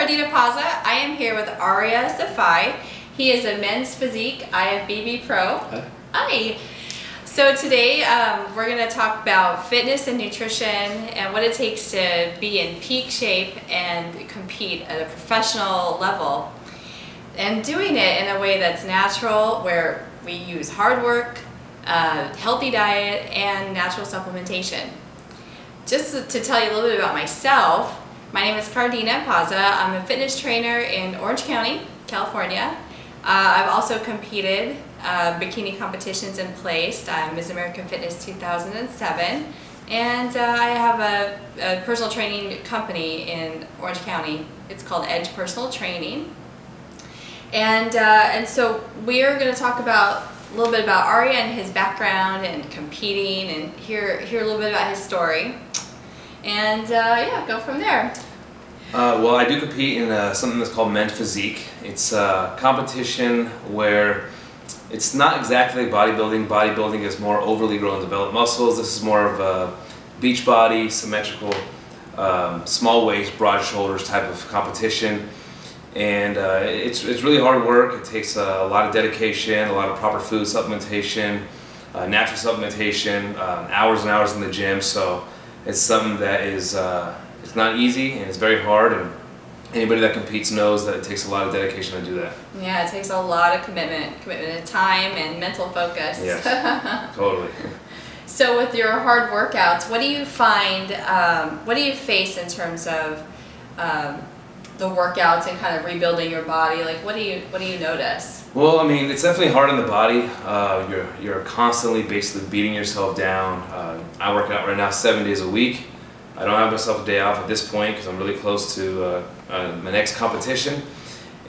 Cardina Pazza. I am here with Arya Saffaie. He is a men's physique IFBB Pro. Hi. So today we're going to talk about fitness and nutrition and what it takes to be in peak shape and compete at a professional level. And doing it in a way that's natural, where we use hard work, healthy diet, and natural supplementation. Just to tell you a little bit about myself, my name is Cardina Pazza. I'm a fitness trainer in Orange County, California. I've also competed bikini competitions and placed. I'm Ms. American Fitness 2007, and I have a personal training company in Orange County. It's called Edge Personal Training, and so we're going to talk about a little bit about Arya and his background and competing, and hear a little bit about his story, and yeah, go from there. Well, I do compete in something that's called men's physique. It's a competition where it's not exactly bodybuilding. Bodybuilding is more overly grown developed muscles. This is more of a beach body, symmetrical, small waist, broad shoulders type of competition. And it's really hard work. It takes a lot of dedication, a lot of proper food supplementation, natural supplementation, hours and hours in the gym. So it's something that is it's not easy, and it's very hard, and anybody that competes knows that it takes a lot of dedication to do that. Yeah, it takes a lot of commitment of time and mental focus. Yes, totally. So with your hard workouts, what do you find, what do you face in terms of the workouts and kind of rebuilding your body? Like, what do you notice? Well, I mean, it's definitely hard on the body. You're constantly basically beating yourself down. I work out right now 7 days a week. I don't have myself a day off at this point because I'm really close to my next competition.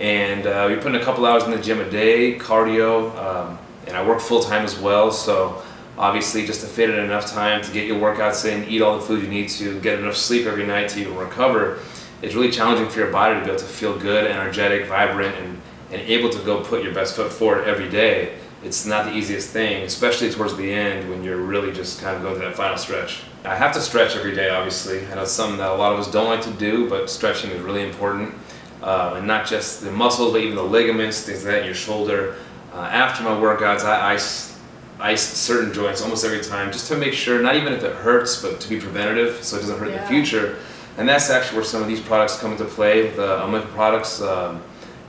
And we're putting a couple hours in the gym a day, cardio, and I work full-time as well. So obviously, just to fit in enough time to get your workouts in, eat all the food you need to, get enough sleep every night to even recover, it's really challenging for your body to be able to feel good, energetic, vibrant, and able to go put your best foot forward every day. It's not the easiest thing, especially towards the end when you're really just kind of going through that final stretch. I have to stretch every day, obviously. I know it's something that a lot of us don't like to do, but stretching is really important. And not just the muscles, but even the ligaments, things like that in your shoulder. After my workouts, I ice certain joints almost every time, just to make sure, not even if it hurts, but to be preventative so it doesn't hurt in the future. And that's actually where some of these products come into play. The Omica products,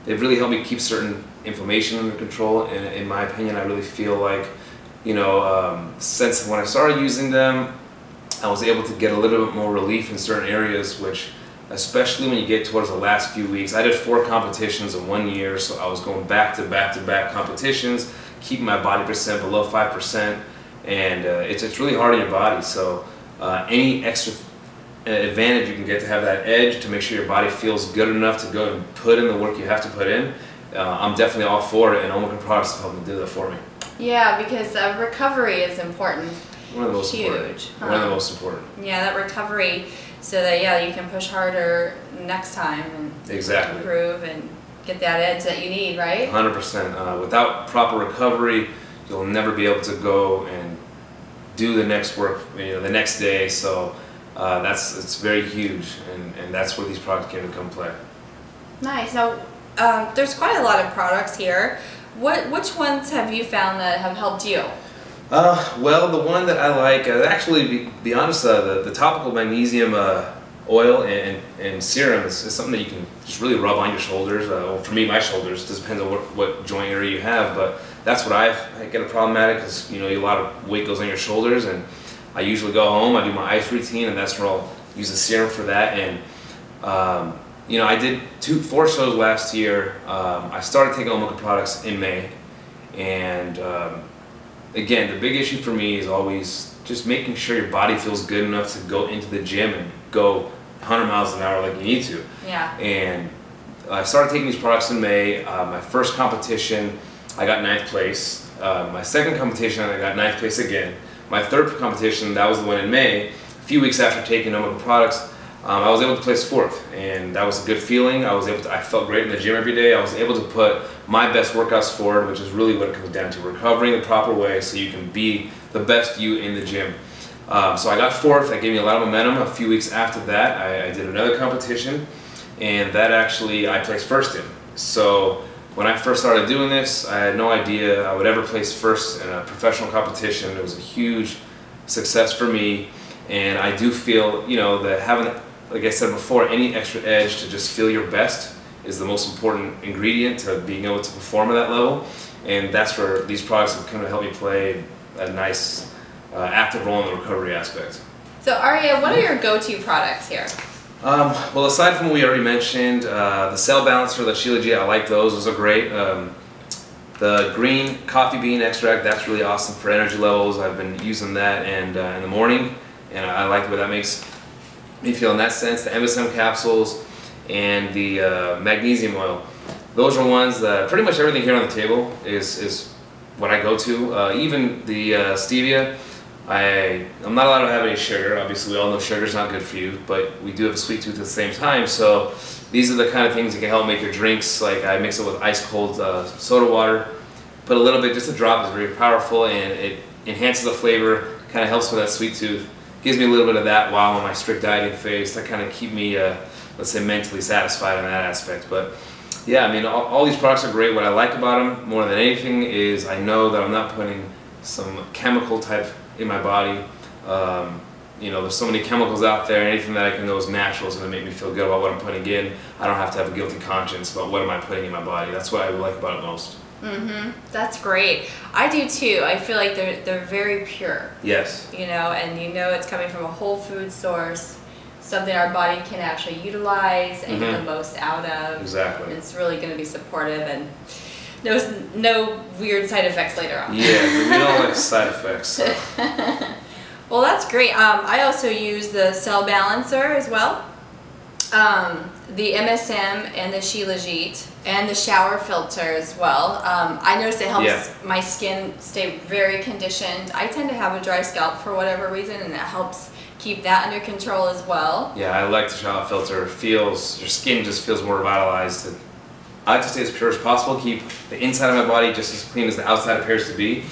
they've really helped me keep certain inflammation under control. And in my opinion, I really feel like, you know, since when I started using them, I was able to get a little bit more relief in certain areas, which, especially when you get towards the last few weeks. I did 4 competitions in 1 year, so I was going back to back competitions, keeping my body percent below 5%, and it's really hard on your body. So any extra advantage you can get to have that edge to make sure your body feels good enough to go and put in the work you have to put in, I'm definitely all for it, and Omica products help me do that for me. Yeah, because recovery is important. One of the most important. One of the most important. Yeah, that recovery, so that you can push harder next time and improve and get that edge that you need, right? 100%. Without proper recovery, you'll never be able to go and do the next work, you know, the next day. So it's very huge, and that's where these products can come play. Nice. Now, there's quite a lot of products here. Which ones have you found that have helped you? Well, the one that I like, actually, be honest, the topical magnesium oil and serum is something that you can just really rub on your shoulders. Well, for me, my shoulders. It just depends on what joint area you have, but that's what I get a problematic, because you know, a lot of weight goes on your shoulders, and I usually go home, I do my ice routine, and that's where I'll use the serum for that. And you know, I did 4 shows last year. I started taking Omica products in May, and again, the big issue for me is always just making sure your body feels good enough to go into the gym and go 100 miles an hour like you need to. Yeah. And I started taking these products in May. My first competition, I got 9th place. My second competition, I got 9th place again. My third competition, that was the one in May. A few weeks after taking Omica products, I was able to place 4th, and that was a good feeling. I felt great in the gym every day. I was able to put my best workouts forward, which is really what it comes down to, recovering the proper way so you can be the best you in the gym. So I got 4th. That gave me a lot of momentum. A few weeks after that, I did another competition, and that actually I placed first in. So when I first started doing this, I had no idea I would ever place first in a professional competition. It was a huge success for me, and I do feel, you know, that having, like I said before, any extra edge to just feel your best is the most important ingredient to being able to perform at that level, and that's where these products have come to help me play a nice active role in the recovery aspect. So Arya, what are your go-to products here? Well, aside from what we already mentioned, the Cell Balancer, the Shilajit, I like those. Those are great. The green coffee bean extract, that's really awesome for energy levels. I've been using that and in the morning, and I like the way that makes me feel in that sense. The MSM capsules and the magnesium oil. Those are ones that pretty much everything here on the table is what I go to. Even the stevia. I'm not allowed to have any sugar. Obviously, we all know sugar's not good for you, but we do have a sweet tooth at the same time. So these are the kind of things that can help make your drinks. Like I mix it with ice cold soda water, put a little bit, just a drop, is very powerful, and it enhances the flavor, kind of helps with that sweet tooth. Gives me a little bit of that while I'm on my strict dieting phase to kind of keep me, let's say, mentally satisfied in that aspect. But yeah, I mean, all these products are great. What I like about them more than anything is I know that I'm not putting some chemical type in my body. You know, there's so many chemicals out there. Anything that I can know is natural is going to make me feel good about what I'm putting in. I don't have to have a guilty conscience about what am I putting in my body. That's what I like about it most. That's great. I do too. I feel like they're very pure. Yes. You know, and you know it's coming from a whole food source, something our body can actually utilize and get the most out of. Exactly. It's really going to be supportive and no weird side effects later on. Yeah, we don't like side effects. So. Well, that's great. I also use the Cell Balancer as well, the MSM and the Shilajit, and the shower filter as well. I notice it helps my skin stay very conditioned. I tend to have a dry scalp for whatever reason, and it helps keep that under control as well. Yeah, I like the shower filter. It feels, your skin just feels more revitalized. I like to stay as pure as possible, keep the inside of my body just as clean as the outside appears to be.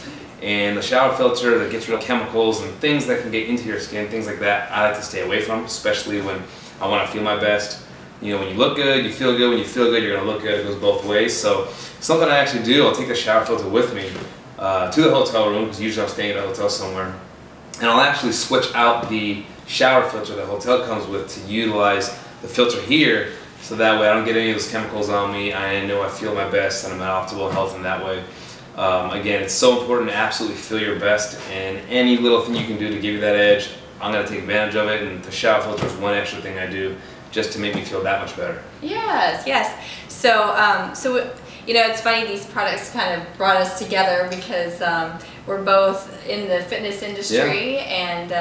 And the shower filter that gets rid of chemicals and things that can get into your skin, things like that, I like to stay away from, especially when I want to feel my best. You know, when you look good, you feel good. When you feel good, you're going to look good. It goes both ways. So something I actually do, I'll take the shower filter with me to the hotel room, because usually I'm staying at a hotel somewhere. And I'll actually switch out the shower filter the hotel comes with to utilize the filter here, so that way I don't get any of those chemicals on me. I know I feel my best and I'm at optimal health in that way. Again, it's so important to absolutely feel your best, and any little thing you can do to give you that edge, I'm going to take advantage of it, and the shower filter is one extra thing I do just to make me feel that much better. Yes, yes. So, you know, it's funny, these products kind of brought us together because we're both in the fitness industry and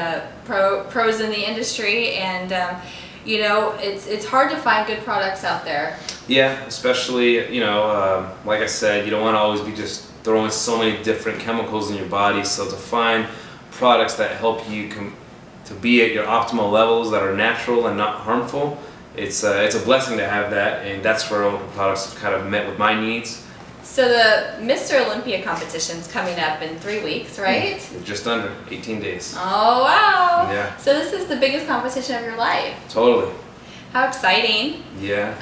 pros in the industry, and you know, it's hard to find good products out there. Yeah, especially, you know, like I said, you don't want to always be just throwing so many different chemicals in your body. So to find products that help you to be at your optimal levels that are natural and not harmful, it's a blessing to have that, and that's where Omica products have kind of met with my needs. So the Mr. Olympia competition's coming up in 3 weeks, right? Just under 18 days. Oh, wow. Yeah. So this is the biggest competition of your life. Totally. How exciting. Yeah.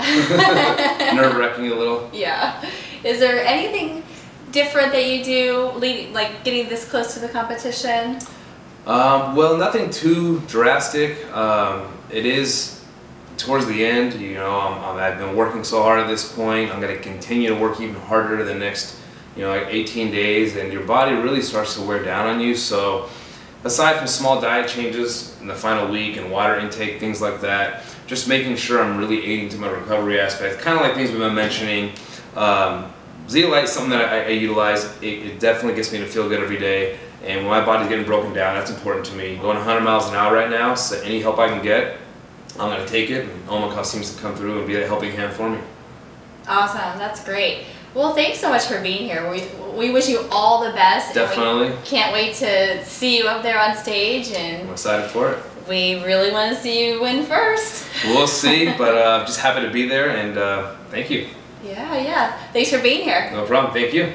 Nerve-wracking a little. Yeah. Is there anything different that you do, like getting this close to the competition? Well, nothing too drastic. It is towards the end, you know, I've been working so hard at this point. I'm going to continue to work even harder the next, you know, like 18 days, and your body really starts to wear down on you. So aside from small diet changes in the final week and water intake, things like that, just making sure I'm really aiding to my recovery aspect, kind of like things we've been mentioning. ZLite is something that I utilize. It definitely gets me to feel good every day, and when my body's getting broken down, that's important to me. I'm going 100 miles an hour right now, so any help I can get, I'm going to take it, and Omica seems to come through and be a helping hand for me. Awesome, that's great. Well, thanks so much for being here. We wish you all the best. Definitely. And we can't wait to see you up there on stage, and I'm excited for it. We really want to see you win first. We'll see, but I'm just happy to be there, and thank you. Yeah, yeah. Thanks for being here. No problem, thank you.